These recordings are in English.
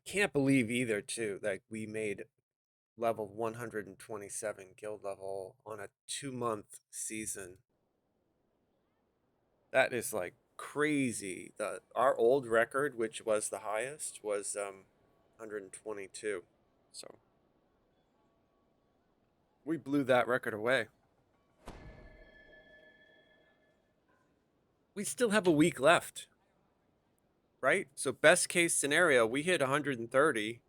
Can't believe either, too, that we made level 127 guild level on a 2-month season. That is like crazy. Our old record, which was the highest, was 122. So we blew that record away. We still have a week left, right? So best case scenario, we hit 130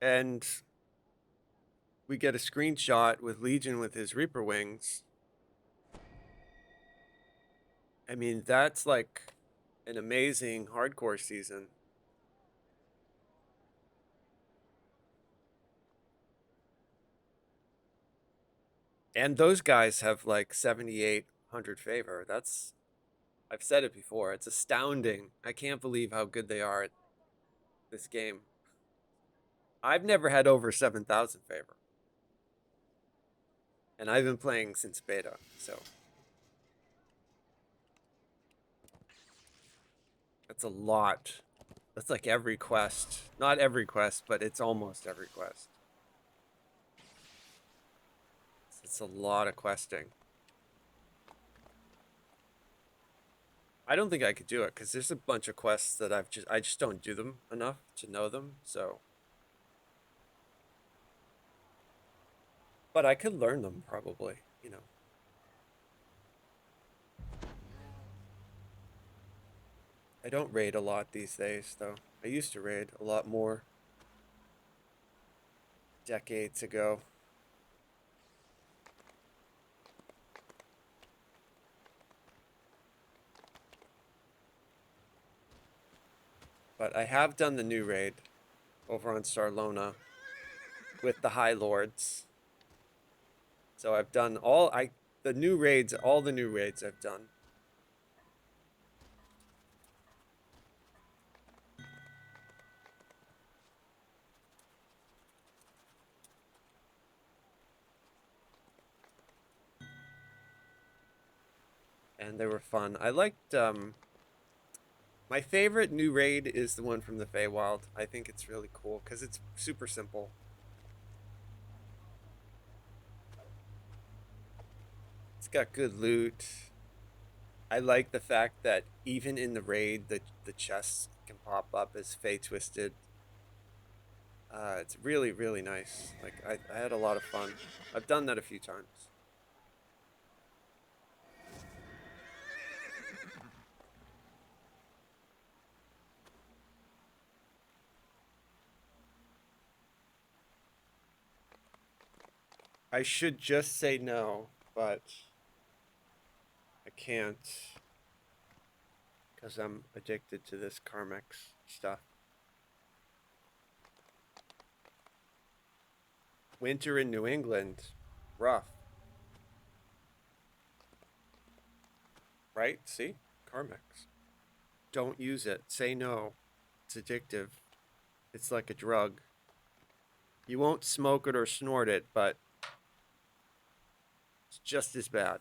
and we get a screenshot with Legion with his Reaper wings. I mean, that's like an amazing hardcore season. And those guys have like 7,800 favor. I've said it before. It's astounding. I can't believe how good they are at this game. I've never had over 7,000 favor. And I've been playing since beta, so. That's a lot. That's like every quest. Not every quest, but it's almost every quest. It's a lot of questing. I don't think I could do it because there's a bunch of quests that I just don't do them enough to know them. So, but I could learn them probably. You know, I don't raid a lot these days though. I used to raid a lot more decades ago. But I have done the new raid over on Sarlona with the High Lords. So I've done all the new raids I've done. And they were fun. I liked my favorite new raid is the one from the Feywild. I think it's really cool because it's super simple. It's got good loot. I like the fact that even in the raid, the chests can pop up as Fey Twisted. It's really, really nice. Like, I had a lot of fun. I've done that a few times. I should just say no, but I can't because I'm addicted to this Carmex stuff. Winter in New England, rough. Right? See? Carmex. Don't use it. Say no. It's addictive. It's like a drug. You won't smoke it or snort it, but it's just as bad.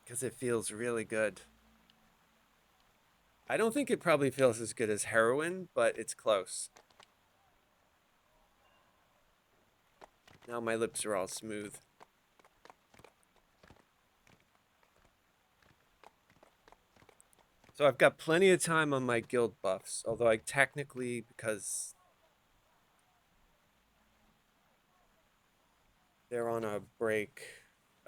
Because it feels really good. I don't think it probably feels as good as heroin, but it's close. Now my lips are all smooth. So I've got plenty of time on my guild buffs, although I technically, because they're on a break,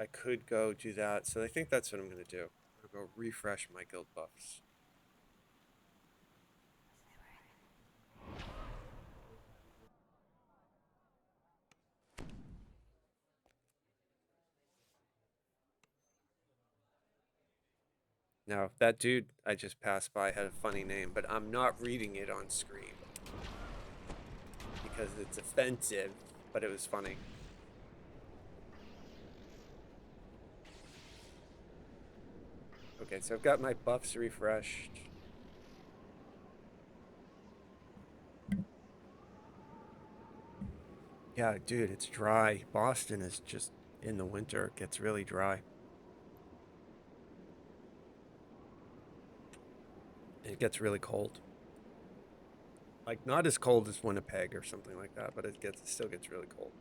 I could go do that. So I think that's what I'm going to do. I'm going to go refresh my guild buffs. Now, that dude I just passed by had a funny name, but I'm not reading it on screen because it's offensive, but it was funny. Okay, so I've got my buffs refreshed. Yeah, dude, it's dry. Boston is just in the winter it gets really dry. It gets really cold. Like not as cold as Winnipeg or something like that, but it still gets really cold.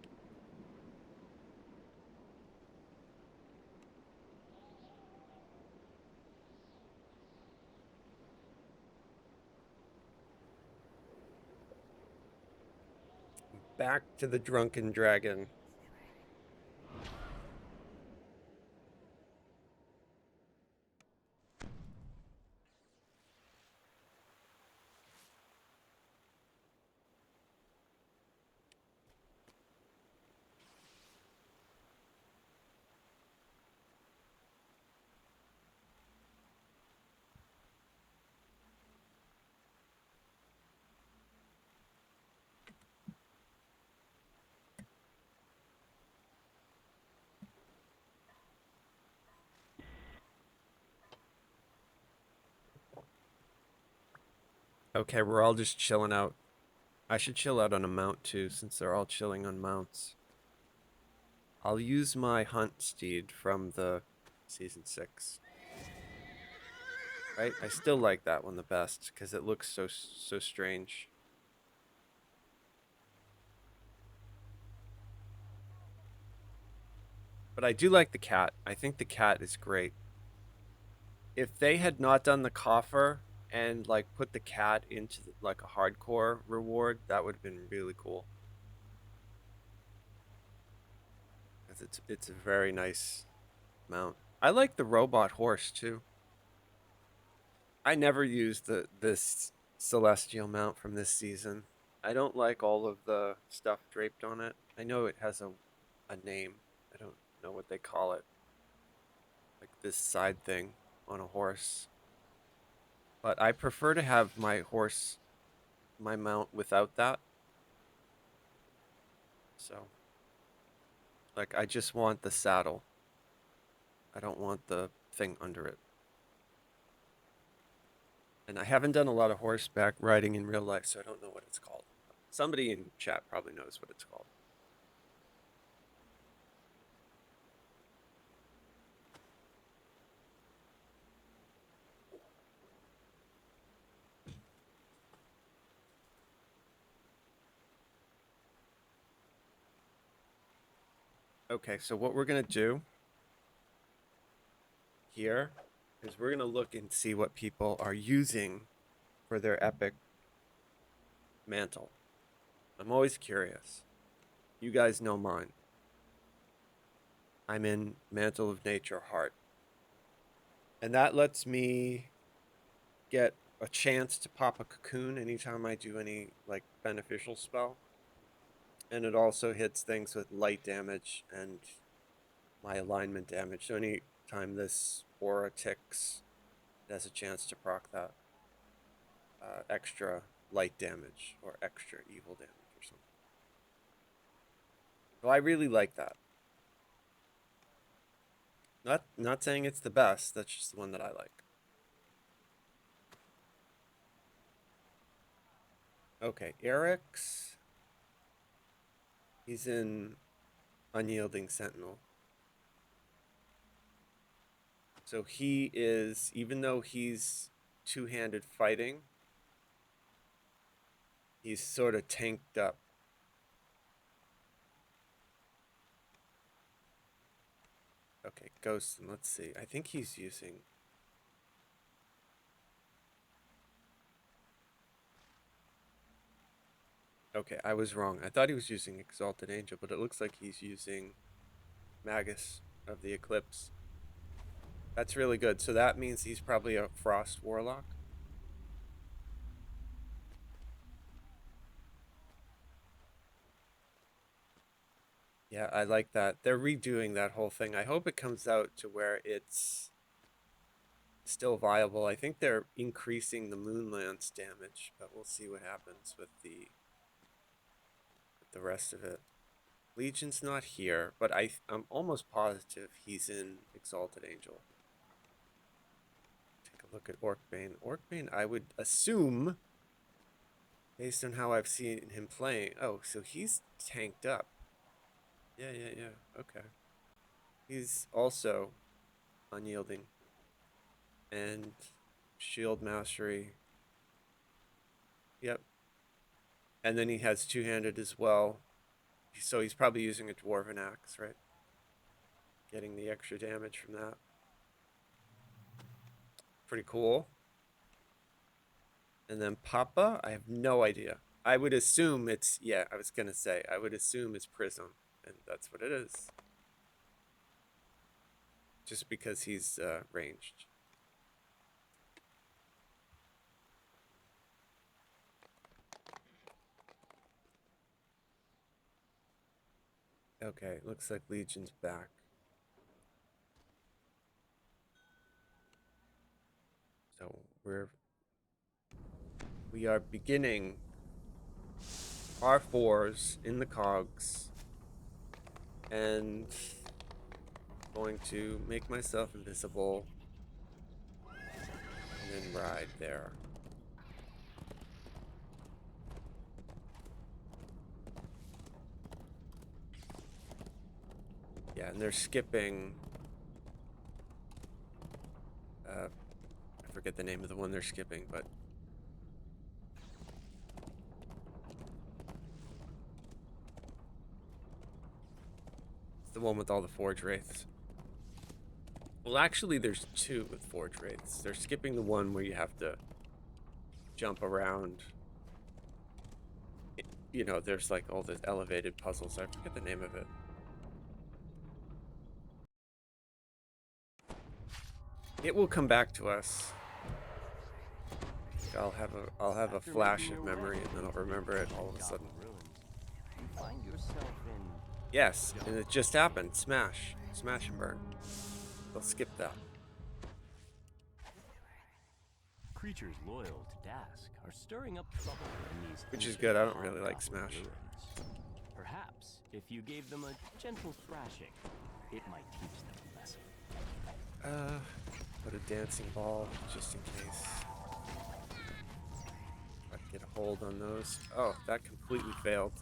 Back to the drunken dragon. Okay, we're all just chilling out. I should chill out on a mount too, since they're all chilling on mounts. I'll use my hunt steed from the season 6. Right? I still like that one the best because it looks so strange. But I do like the cat. I think the cat is great. If they had not done the coffer and like put the cat into like a hardcore reward, that would have been really cool. Because it's a very nice mount. I like the robot horse too. I never used this celestial mount from this season. I don't like all of the stuff draped on it. I know it has a name. I don't know what they call it. Like this side thing on a horse. But I prefer to have my horse, my mount without that. So, like, I just want the saddle. I don't want the thing under it. And I haven't done a lot of horseback riding in real life, so I don't know what it's called. Somebody in chat probably knows what it's called. Okay, so what we're going to do here is we're going to look and see what people are using for their epic mantle. I'm always curious. You guys know mine. I'm in Mantle of Nature Heart. And that lets me get a chance to pop a cocoon anytime I do any like beneficial spell. And it also hits things with light damage and my alignment damage. So anytime this aura ticks, it has a chance to proc that extra light damage or extra evil damage or something. So I really like that. Not saying it's the best, that's just the one that I like. Okay, Eric's. He's in Unyielding Sentinel. So he is, even though he's two-handed fighting, he's sort of tanked up. Okay, Ghost, and let's see. I think he's using... Okay, I was wrong. I thought he was using Exalted Angel, but it looks like he's using Magus of the Eclipse. That's really good. So that means he's probably a Frost Warlock. Yeah, I like that. They're redoing that whole thing. I hope it comes out to where it's still viable. I think they're increasing the Moonlance damage, but we'll see what happens with the rest of it. Legion's not here, but I'm almost positive he's in Exalted Angel. Take a look at Orcbane. Orcbane, I would assume, based on how I've seen him playing. Oh, so he's tanked up. Yeah. Okay. He's also unyielding. And shield mastery. Yep. And then he has two-handed as well. So he's probably using a dwarven axe, right? Getting the extra damage from that. Pretty cool. And then Papa, I have no idea. I would assume it's, yeah, I was going to say, I would assume it's Prism. And that's what it is. Just because he's ranged. Okay, looks like Legion's back. So we are beginning R4s in the Cogs. And going to make myself invisible. And then ride there. Yeah, and they're skipping. I forget the name of the one they're skipping, but it's the one with all the Forge Wraiths. Well, actually, there's two with Forge Wraiths. They're skipping the one where you have to jump around. You know, there's like all the elevated puzzles. I forget the name of it. It will come back to us. I'll have a flash of memory, and then I'll remember it all of a sudden. Yes, and it just happened. Smash and burn. They'll skip that. Creatures loyal to Dask are stirring up trouble in these, which is good. I don't really like Smash. Ruins. Perhaps if you gave them a gentle thrashing, it might teach them a lesson. Put a dancing ball just in case. Try to get a hold on those. Oh, that completely failed.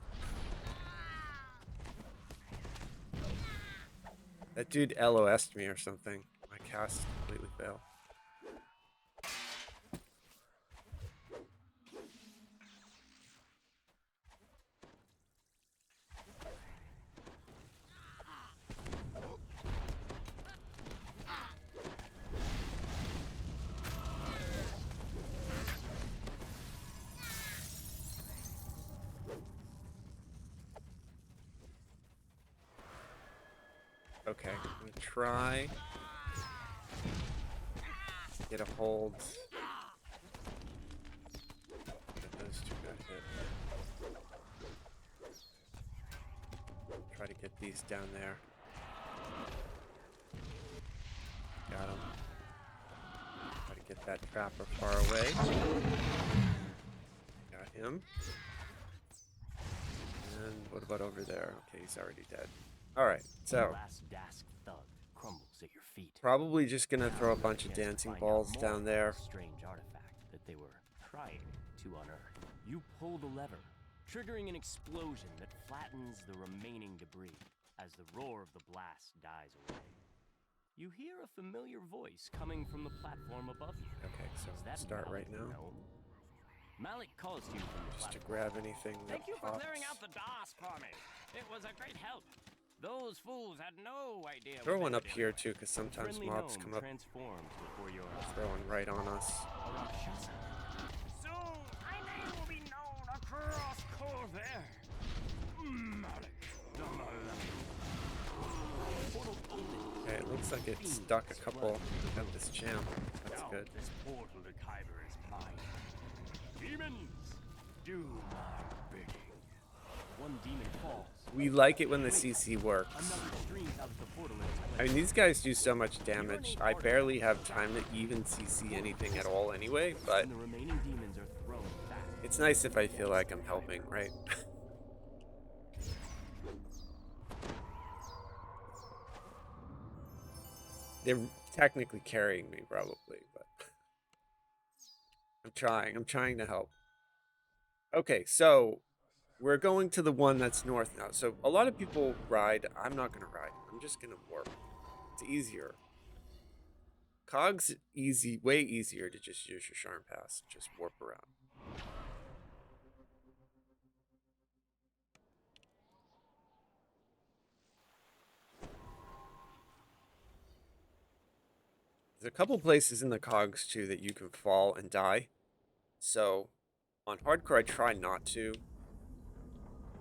That dude LOS'd me or something. My cast completely failed. Okay, I'm gonna try get a hold. Get those two got hit. Try to get these down there. Got him. Try to get that trapper far away. Got him. And what about over there? Okay, he's already dead. Alright, so probably just gonna throw a bunch of dancing balls down there. Strange artifact that they were trying to unearth. You pull the lever, triggering an explosion that flattens the remaining debris as the roar of the blast dies away. You hear a familiar voice coming from the platform above you. Okay, so start right now. Malik calls to you from the just platform. To grab anything that Thank you for pops. clearing out the DOS for me. It was a great help. Those fools had no idea. Throw one up here too, because sometimes mobs come up throwing right on us. Soon, my name will be known across Corvair. Okay, it looks like it stuck a couple at this champ. That's good. This portal to Kyber is mine. Demons, do my bidding. One demon falls. We like it when the CC works. I mean, these guys do so much damage. I barely have time to even CC anything at all anyway, but it's nice if I feel like I'm helping, right? They're technically carrying me, probably, but I'm trying to help. Okay, so we're going to the one that's north now. So a lot of people ride. I'm not gonna ride. I'm just gonna warp. It's easier. Cogs easy, way easier to just use your Charm Pass, just warp around. There's a couple places in the Cogs too that you can fall and die. So on hardcore, I try not to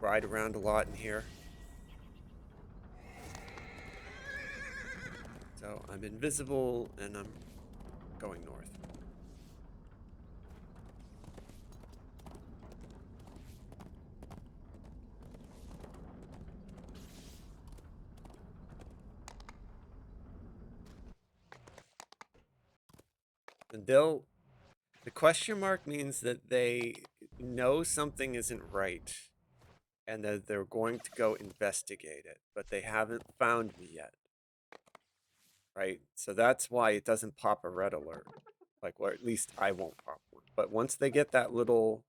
ride around a lot in here. So I'm invisible and I'm going north. And the question mark means that they know something isn't right and that they're going to go investigate it, but they haven't found me yet. Right? So that's why it doesn't pop a red alert. Like, or at least I won't pop one. But once they get that little,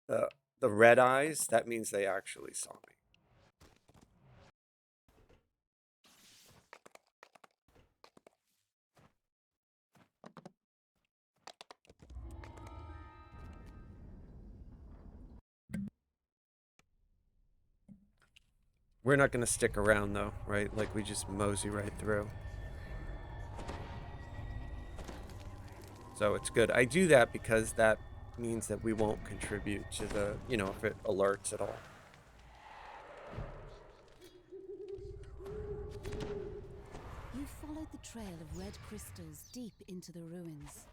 the red eyes, that means they actually saw me. We're not going to stick around though, right? Like we just mosey right through. So it's good. I do that because that means that we won't contribute to the, you know, if it alerts at all. You followed the trail of red crystals deep into the ruins.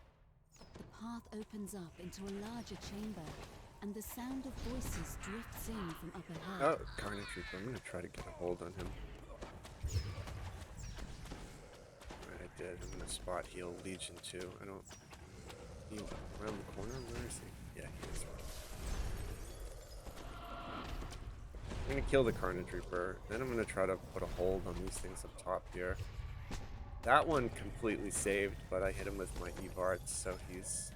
The path opens up into a larger chamber, and the sound of voices drifts in from up ahead. Oh, Carnage Reaper. I'm going to try to get a hold on him. Alright, I did. I'm going to spot heal Legion too. I don't... He around the corner? Where is he? Yeah, he is. I'm going to kill the Carnage Reaper. Then I'm going to try to put a hold on these things up top here. That one completely saved, but I hit him with my Evarts, so he's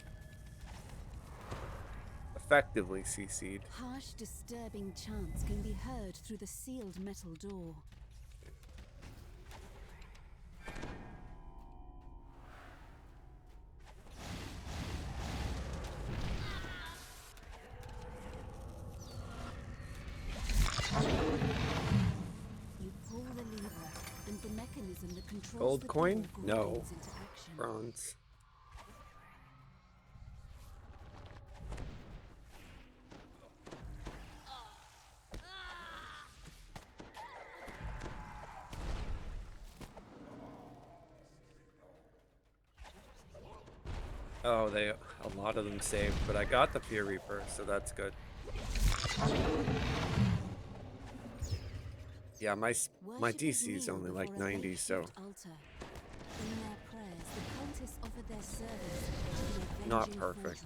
effectively CC'd. Harsh, disturbing chants can be heard through the sealed metal door. You pull the lever, and the mechanism that controls Gold the coin? door No. goes into action. Bronze. Oh, a lot of them saved, but I got the Fear Reaper, so that's good. Yeah, my DC is only like 90, so not perfect.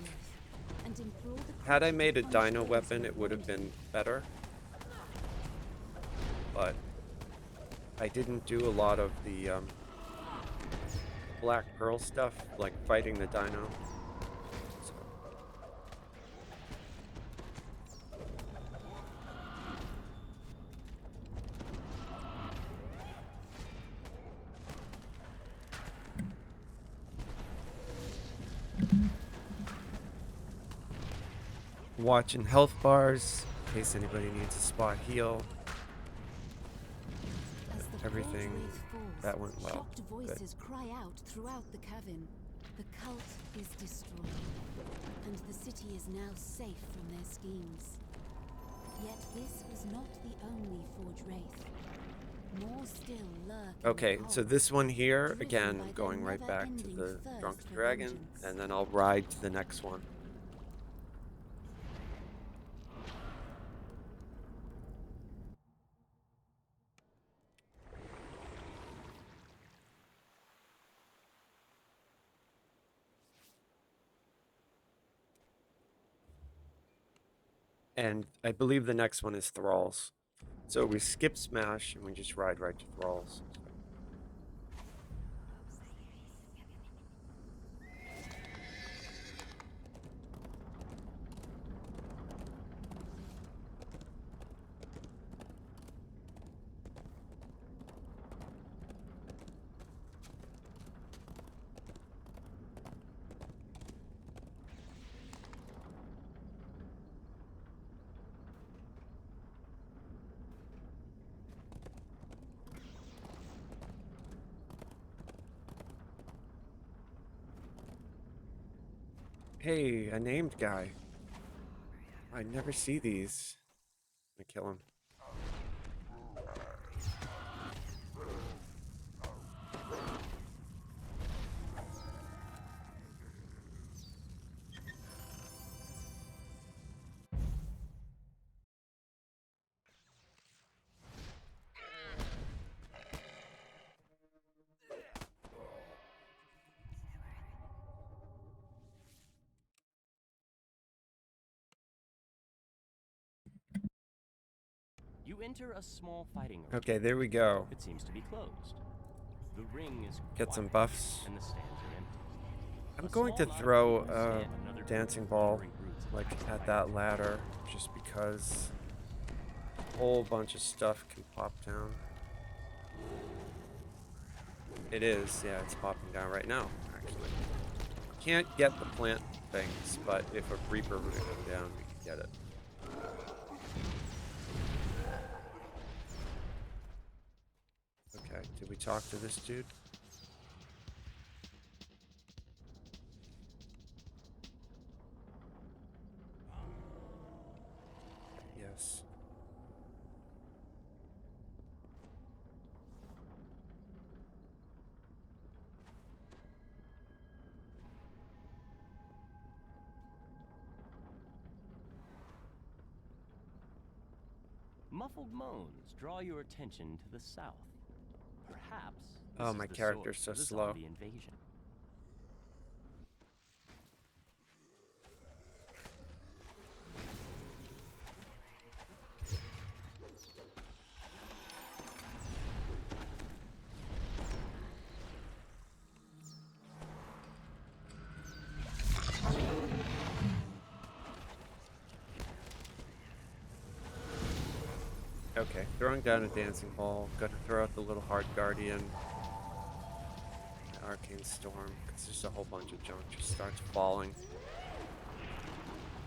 Had I made a dino weapon, it would have been better. But I didn't do a lot of the Black Pearl stuff, like fighting the dino. So. Watching health bars in case anybody needs a spot heal. Everything that went well. Shocked voices cry out throughout the cavern. The cult is destroyed, and the city is now safe from their schemes. Yet this was not the only Forge Wraith. More still lurk. Okay, so this one here, again, going right back to the Drunken Dragon, and then I'll ride to the next one. And I believe the next one is Thralls. So we skip Smash and we just ride right to Thralls. Hey, a named guy. I never see these. I'm gonna kill him. You enter a small fighting arena. Okay, there we go. It seems to be closed. The ring is Get some quiet, buffs. and the stands are empty. I'm A going to small throw knot of a people stand another dancing group of ball neighboring groups like attacks the at fight. that ladder, just because a whole bunch of stuff can pop down. It is, yeah, it's popping down right now, actually. Can't get the plant things, but if a Reaper were to come down, we could get it. Okay, did we talk to this dude? Yes. Muffled moans draw your attention to the south. Perhaps this Oh, is my the character's source so of the slow. zombie invasion. Okay, throwing down a dancing ball. Gonna throw out the little hard guardian. Arcane storm, because there's a whole bunch of junk just starts falling.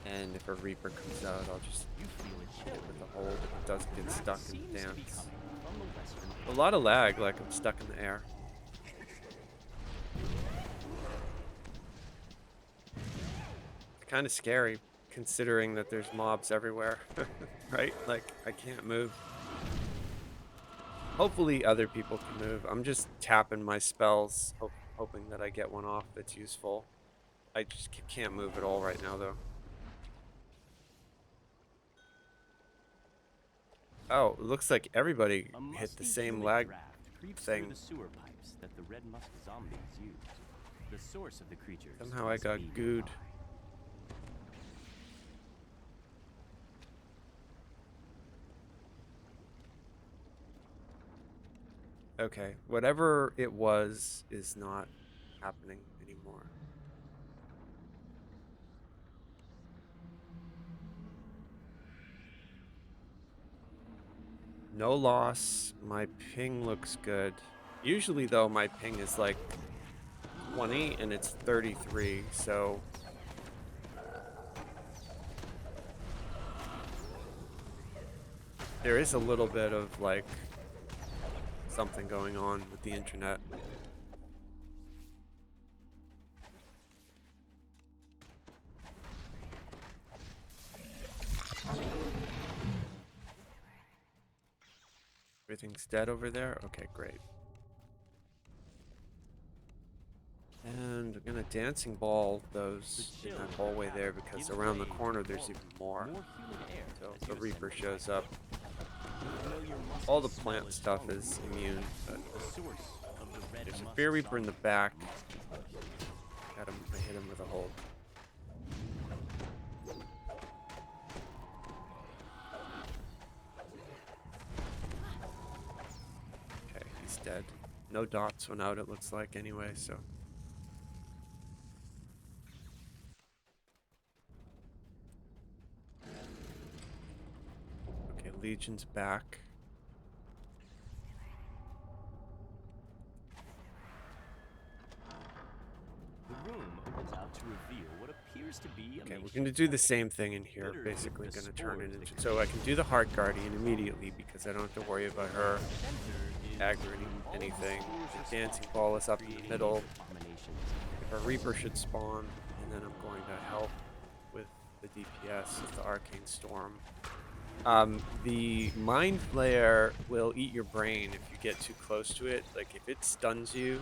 And if a Reaper comes out, I'll just You feel it hit chill. it with a hold if it doesn't get stuck in the Seems to be dance. coming from the western. A lot of lag, like I'm stuck in the air. It's kind of scary, considering that there's mobs everywhere, right? Like, I can't move. Hopefully other people can move. I'm just tapping my spells, hoping that I get one off that's useful. I just can't move at all right now, though. Oh, it looks like everybody A hit the musty same humid lag draft creeps through thing. the sewer pipes that the red musk zombies use. The source of the creatures. Somehow I must got be gooed. nearby. Okay, whatever it was is not happening anymore. No loss. My ping looks good. Usually, though, my ping is like 20 and it's 33, so there is a little bit of like something going on with the internet. Everything's dead over there? Okay, great. And I'm gonna dancing ball those in that hallway there because around the corner there's even more. More humid air So as if you the Reaper ascend shows up. the familiar musky All the smell plant is stuff strong. is immune, but The source of the red there's a musk Fear Reaper in the zombie back. must be close. Got him, I hit him with a hold. Okay, he's dead. No dots went out, it looks like, anyway, so. Okay, Legion's back. The room opens out to reveal what appears to be a Okay, we're makeshift gonna do the temple. same thing in here. Littered with Basically the gonna turn it spores into. that So I can do the create Heart Guardian immediately because I don't have to worry about her Center is aggroing all the anything. spores The dancing responsible ball for is up in the creating middle. abominations. If a Reaper should spawn, and then I'm going to help with the DPS with the Arcane Storm. The Mind Flayer will eat your brain if you get too close to it. Like, if it stuns you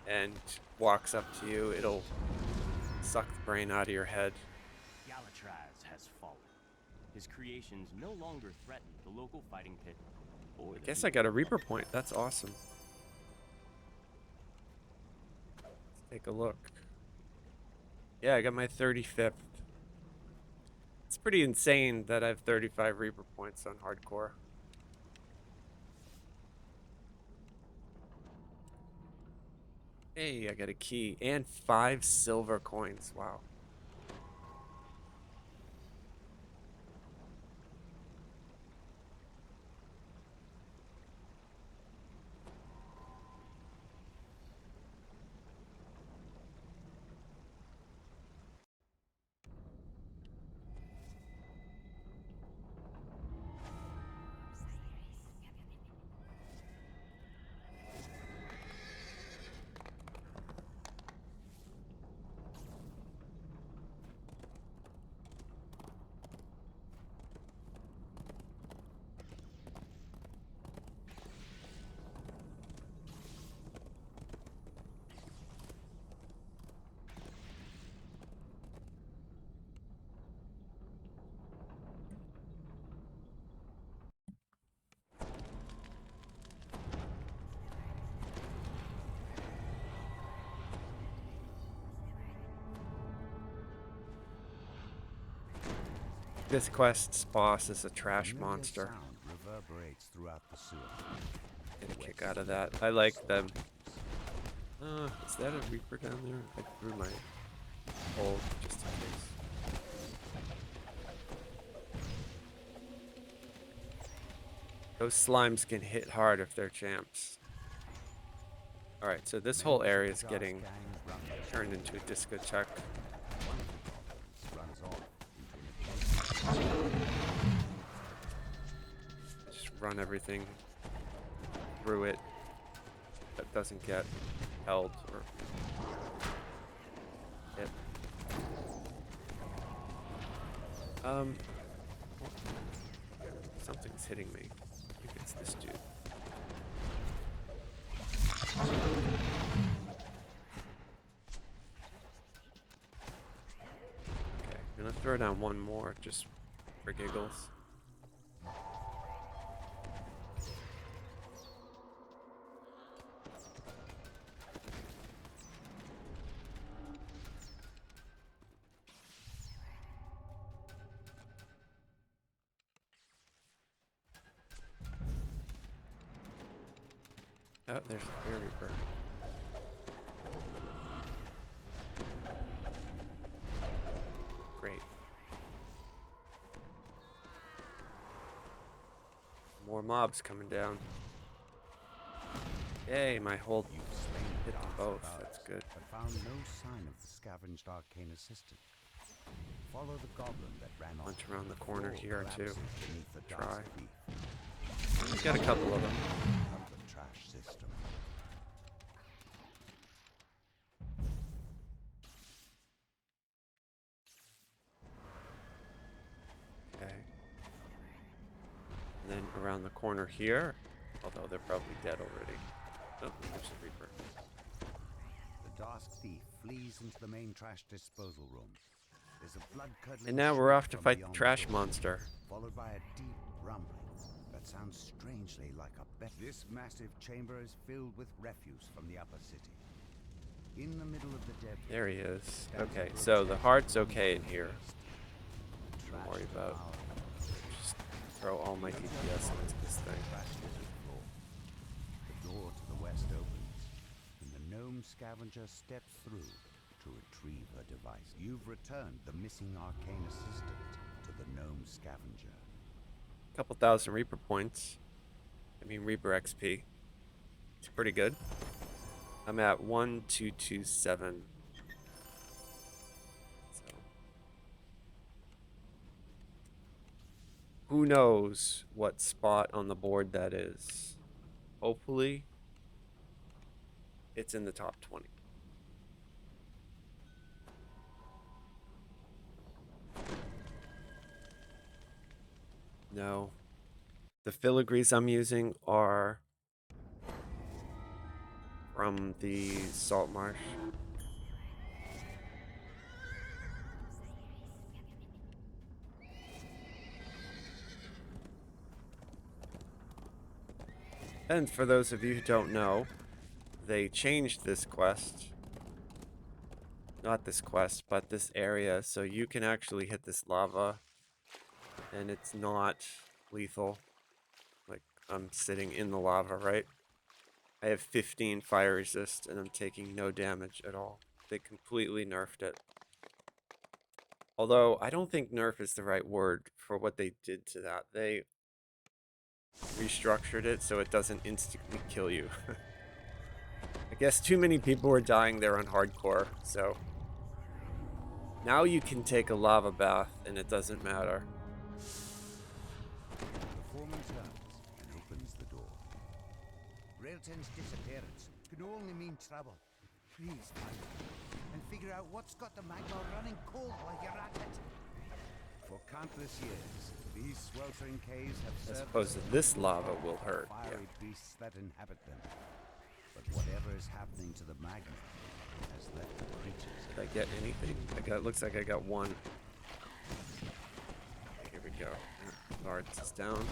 and walks up to you, it'll suck the brain out of your head. Galatraz has fallen. His creations no longer threaten the local fighting pit. I guess I got a Reaper point. That's awesome. Let's take a look. Yeah, I got my 35th. It's pretty insane that I have 35 Reaper points on hardcore. Hey, I got a key and 5 silver coins. Wow. This quest's boss is a trash monster. Reverberates throughout the sewer. Get a kick out of that. I like them. Is that a Reaper down there? I threw my hold just in case. Those slimes can hit hard if they're champs. Alright, so this whole area is getting turned into a discotheque. Just run everything through it that doesn't get held or hit. Something's hitting me. I think it's this dude. Okay, I'm gonna throw down one more just for giggles. Oh, there's a Fear Reaper. Great. More mobs coming down. Yay, my hold hit them both. That's good. But found no sign of the scavenged arcane assistant. Follow the goblin that ran off. Bunch around the corner here too. Beneath the Try. dark reef. We got a couple of them. Of the trash system. Okay. And then around the corner here, although they're probably dead already. Oh, there's a Reaper. The Dark Thief flees into the main trash disposal room. There's a blood-curdling And now we're off to shriek fight from the beyond trash door, monster. followed by a deep rumbling that sounds strangely like a bet. This massive chamber is filled with refuse from the upper city. In the middle of the debris. There he is. Okay, so the heart's okay in here. Don't worry about. Just throw all my DPS into this thing. The door to the west opens, and the gnome scavenger steps through to retrieve her device. You've returned the missing arcane assistant to the gnome scavenger. Couple thousand Reaper points. I mean Reaper XP. It's pretty good. I'm at 1227. So who knows what spot on the board that is? Hopefully it's in the top 20. No. The filigrees I'm using are from the salt marsh. And for those of you who don't know, they changed this quest. Not this quest, but this area, so you can actually hit this lava and it's not lethal. Like, I'm sitting in the lava, right? I have 15 fire resist and I'm taking no damage at all. They completely nerfed it. Although, I don't think nerf is the right word for what they did to that. They restructured it so it doesn't instantly kill you. I guess too many people were dying there on hardcore, so now you can take a lava bath and it doesn't matter. The foreman turns and opens the door. Railton's disappearance could only mean trouble. Please find it and figure out what's got the magma running cold while you're at it. For countless years, these sweltering caves have I served suppose that this lava will hurt. fiery beasts that inhabit them. But whatever is happening to the magma has left the creatures. Did I get anything? Looks like I got one. Here we go. Guards is down. Okay.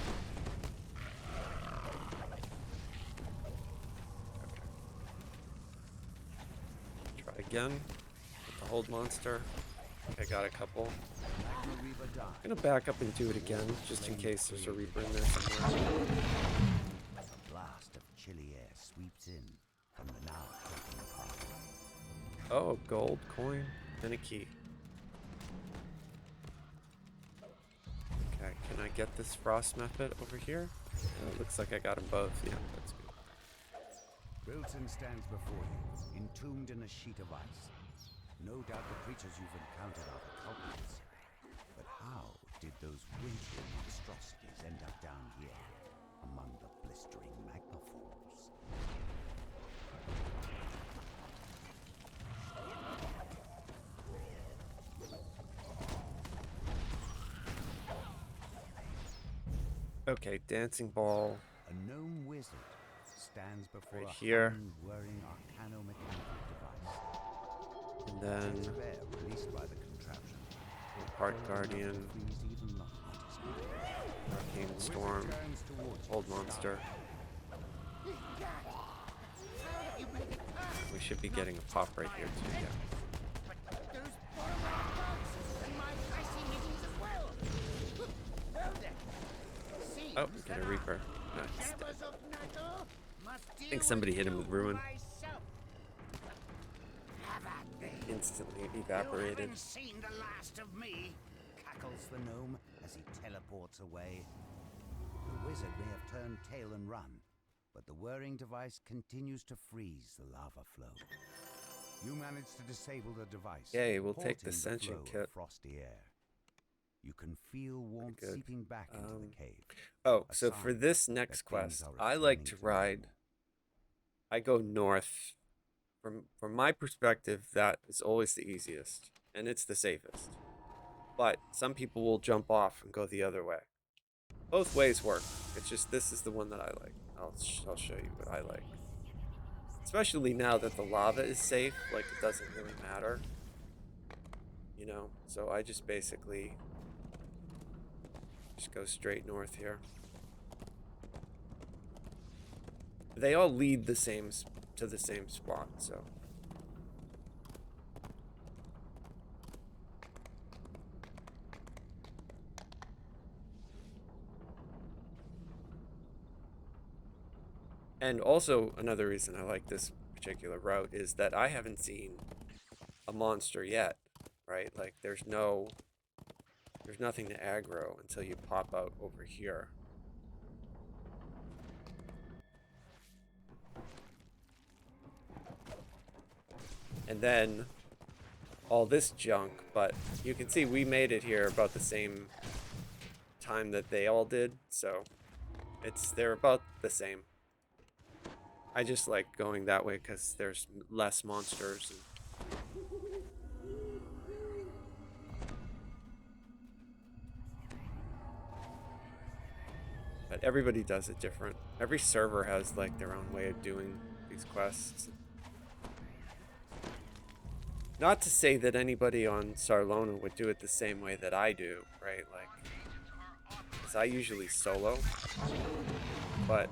Try again with the hold monster. I got a couple. I'm gonna back up and do it again, just in case there's a Reaper in there somewhere. A blast of chilly air sweeps in from the now cooking pathway. Oh, gold coin and a key. Okay, can I get this frost method over here? It looks like I got them both. Yeah, that's good. Railton stands before you, entombed in a sheet of ice. No doubt the creatures you've encountered are the culprits. But how did those wintry monstrosities end up down here, among the blistering magma falls? Okay, dancing ball. A gnome wizard stands before Right a here. whirring arcano-mechanical device. And then Jets of air released by the contraption. Heart Guardian, Freeze even the hottest night. Arcane The Storm, wizard turns towards Old you, Monster. You make it past. We should be getting a pop right here too, yeah. There's Boromir Cogs and my pricing meetings as well. Well then, see, Oh, get a Reaper. Nice. Shepherds of Nato must deal think somebody with hit him you with Ruin. myself. Have at me. Instantly You evaporated. haven't seen the last of me. cackles the gnome as he teleports away. The wizard may have turned tail and run, but the whirring device continues to freeze the lava flow. You manage to disable the device. Yay, we'll take the halting sentient flow of kit. frosty air. You can feel warmth good. seeping back into the cave. Oh, A so for sign this next that things quest, are I like returning to to ride. normal. I go north. From my perspective, that is always the easiest, and it's the safest. But some people will jump off and go the other way. Both ways work. It's just this is the one that I like. I'll show you what I like. Especially now that the lava is safe, like it doesn't really matter. You know, so I just basically just go straight north here. They all lead the same to the same spot, so. And also another reason I like this particular route is that I haven't seen a monster yet, right? Like there's nothing to aggro until you pop out over here. And then all this junk, but you can see we made it here about the same time that they all did, so they're about the same. I just like going that way because there's less monsters. But everybody does it different. Every server has like their own way of doing these quests. Not to say that anybody on Sarlona would do it the same way that I do, right? Like, because I usually solo, but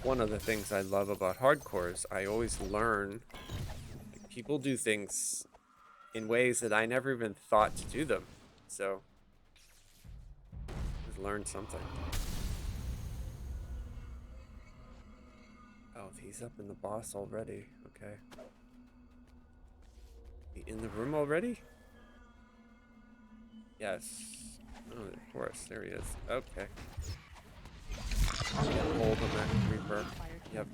one of the things I love about hardcore is I always learn. Like, people do things in ways that I never even thought to do them, so just learn something. Oh, he's up in the boss already. Okay. He in the room already? Yes. Oh, of course. There he is. Okay. Hold him at Reaper. Yep.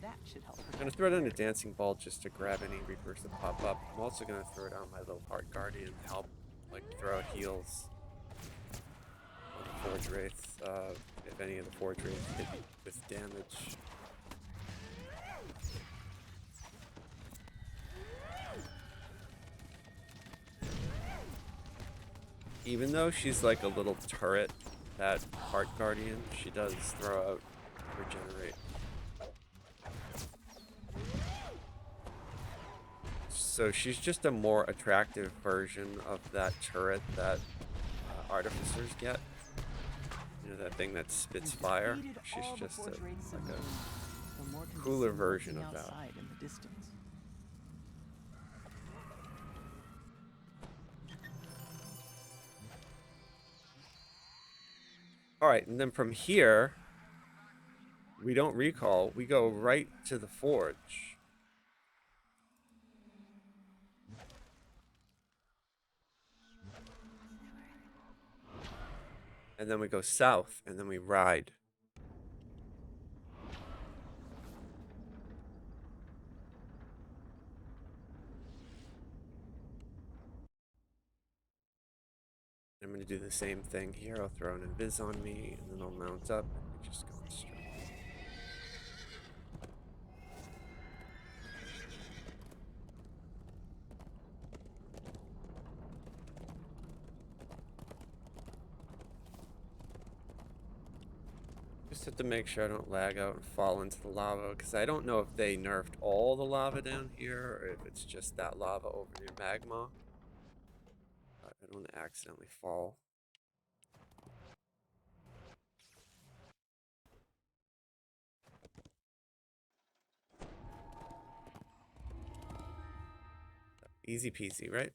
That should help. I'm gonna throw down a dancing ball just to grab any Reapers that pop up. I'm also gonna throw down my little Heart Guardian to help, like, throw out heals on the Forge Wraith, if any of the Forge Wraiths hit with damage. Even though she's like a little turret, that Heart Guardian, she does throw out Regenerate. So she's just a more attractive version of that turret that Artificers get. You know, that thing that spits fire? She's just like a cooler version of that. Alright, and then from here, we don't recall, we go right to the forge. And then we go south, and then we ride. I'm going to do the same thing here. I'll throw an invis on me, and then I'll mount up, and we just go straight. Just have to make sure I don't lag out and fall into the lava, because I don't know if they nerfed all the lava down here, or if it's just that lava over near magma. But I don't want to accidentally fall. Easy peasy, right?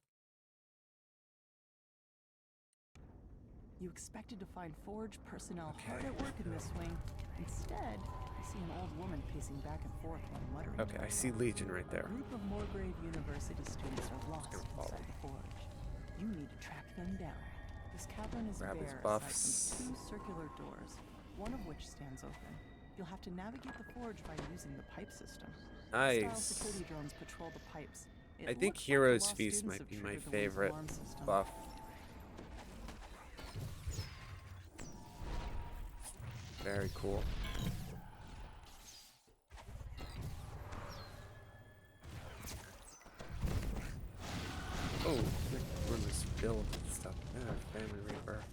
You expected to find Forge personnel hard at work in this wing. Instead, you see an old woman pacing back and forth while muttering. Okay, I see Legion right there. A group of Moorgrave University students are lost inside the Forge. You need to track them down. This cavern is Grab his bare buffs. aside from 2 circular doors, one of which stands open. You'll have to navigate the Forge by using the pipe system. Style Nice. security drones patrol the pipes. I think Hero's Feast might be my favorite buff. Very cool. Oh, the room is filled with stuff. Yeah, Family Reaper.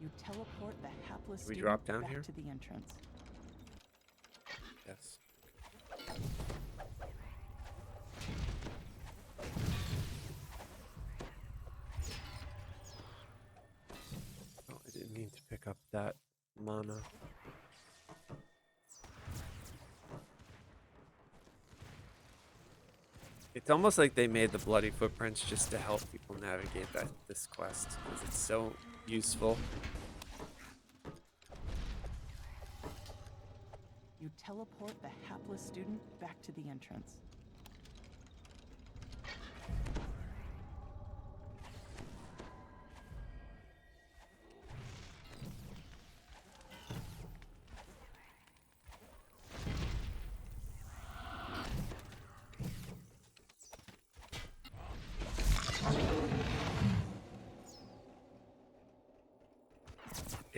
You teleport the hapless We student drop down back here? to the entrance. Yes. Oh, I didn't mean to pick up that mana. It's almost like they made the bloody footprints just to help people navigate this quest, because it's so useful. You teleport the hapless student back to the entrance.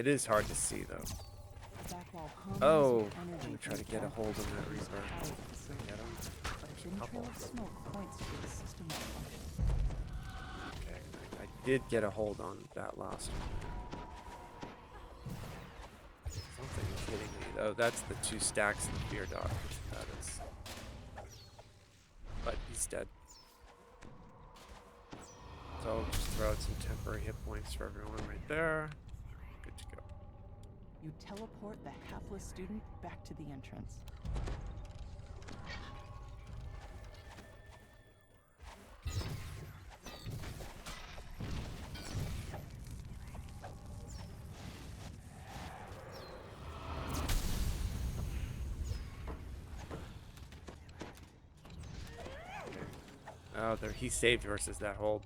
It is hard to see though. The back wall hums Oh, with I'm energy gonna try to from get a the hold of that Cogs Reaper. power facility. Get him. But a thin trail of smoke points to the system malfunction. Okay, I did get a hold on that last one. Something is hitting me. Oh, that's the 2 stacks of the fear dog. That is. But he's dead. So I'll just throw out some temporary hit points for everyone right there. Good to go. You teleport the hapless student back to the entrance. Oh, there he saved versus that hold.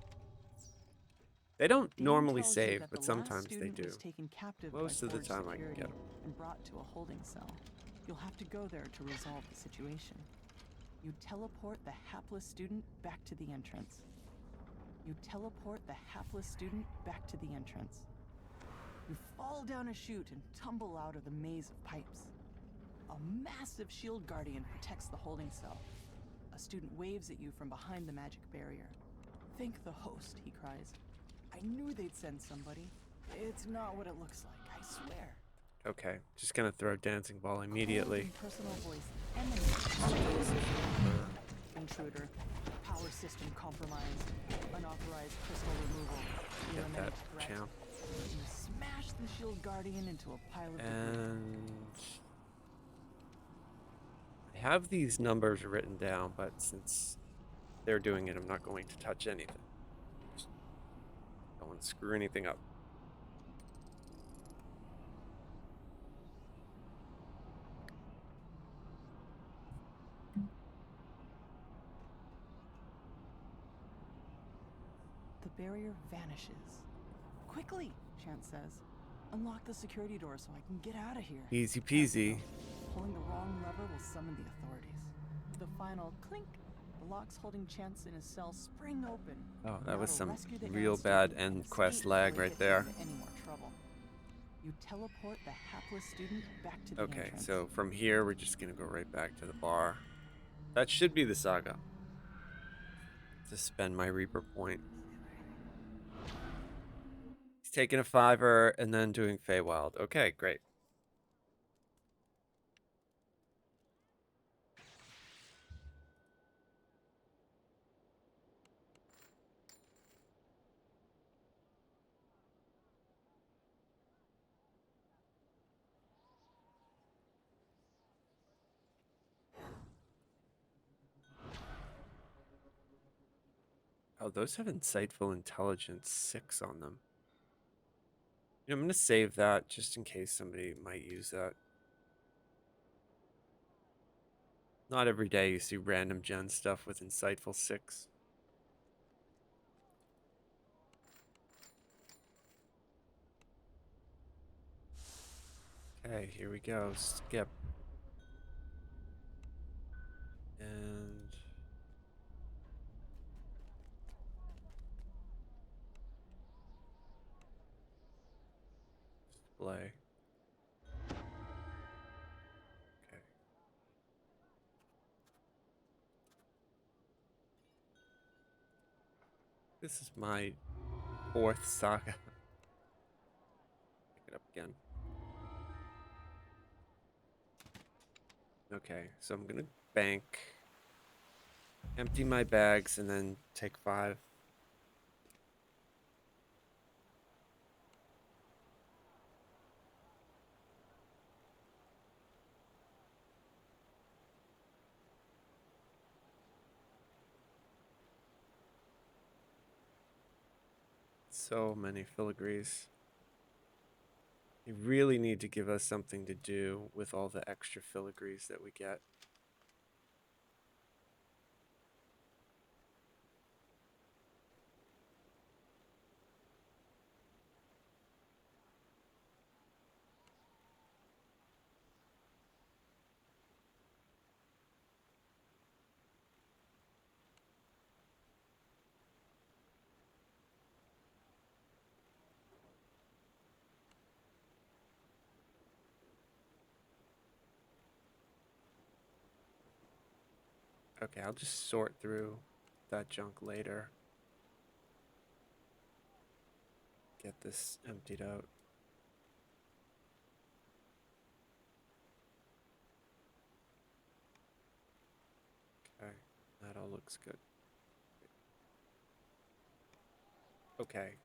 They don't Dane normally tells you save, that but the last sometimes they student do. was taken captive Most by of the Forge time I can security get 'em. and brought to a holding cell. You'll have to go there to resolve the situation. You teleport the hapless student back to the entrance. You teleport the hapless student back to the entrance. You fall down a chute and tumble out of the maze of pipes. A massive shield guardian protects the holding cell. A student waves at you from behind the magic barrier. Thank the host, he cries. I knew they'd send somebody. It's not what it looks like, I swear. Okay, just gonna throw dancing ball Cold immediately. and personal voice emanates. Intruder. Power system compromised. Unauthorized crystal removal. Get Eliminate that threat. champ. You smash the shield guardian into a pile of debris. And I have these numbers written down, but since they're doing it, I'm not going to touch anything. Just don't want to screw anything up. The barrier vanishes. Quickly, Chance says. Unlock the security door so I can get out of here. Easy peasy. Pulling the wrong lever will summon the authorities. The final clink. The locks holding Chance in his cell spring open. Oh, Now that was to some rescue the real Ant bad student and end quest escape lag before he right gets there. into any more trouble. You teleport the hapless student back to the Okay, entrance. so from here, we're just gonna go right back to the bar. That should be the saga. To spend my Reaper point. He's taking a 5er and then doing Feywild. Okay, great. Oh, those have insightful intelligence 6 on them. You know, I'm gonna save that just in case somebody might use that. Not every day you see random gen stuff with insightful 6. Okay, here we go. Skip. And display. Okay. This is my 4th saga. Pick it up again. Okay, so I'm gonna bank, empty my bags, and then take 5. So many filigrees. They really need to give us something to do with all the extra filigrees that we get. Okay, I'll just sort through that junk later. Get this emptied out. Okay, that all looks good. Okay.